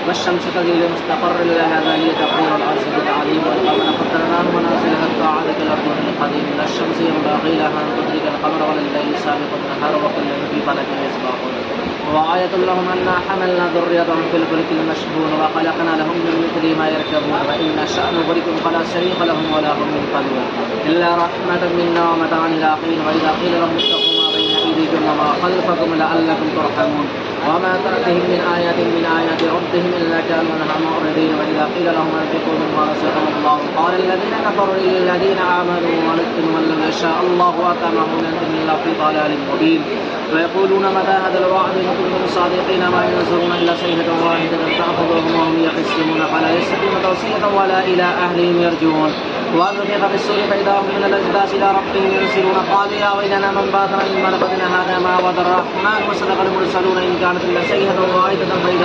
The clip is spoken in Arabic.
والشمس تجري لمستقر لها ذلك تقدير العزيز العليم والقمر قدرناه منازل حتى عاد كالعرجون القديم لا الشمس ينبغي لها أن تدرك القمر ولا الليل سابق النهار وكل في فلك يسبحون وآية لهم أنا حملنا ذريتهم في الفلك المشحون وخلقنا لهم من مثل ما يركبون وإن نشأ نغرقهم فلا شريك لهم ولا هم ينقذون إلا رحمة منا ومتاعا إلى حين وإذا قيل لهم اتقوا ما بين أيديكم وما خلفكم لعلكم ترحمون وما تأتيهم من آية من آيات ربهم إلا كانوا عنها معرضين وإذا قيل لهم أنفقوا مما رزقهم الله قال الذين كفروا للذين آمنوا ونؤمن لو يشاء الله أطعمه إلا في ضلال مبين ويقولون متى هذا الوعد إن كنتم صادقين ما ينظرون إلا صيحة واحدة تأخذهم وهم يخصمون فلا يستطيعون توصية ولا إلى أهلهم يرجعون ونفخ في الصور فإذا هم من الأجداث إلى ربهم ينسلون قالوا يا ويلنا من باتنا من مرقدنا هذا ما وعد الرحمن وصدق المرسلون إن كانت إلا صيحة واحدة فإذا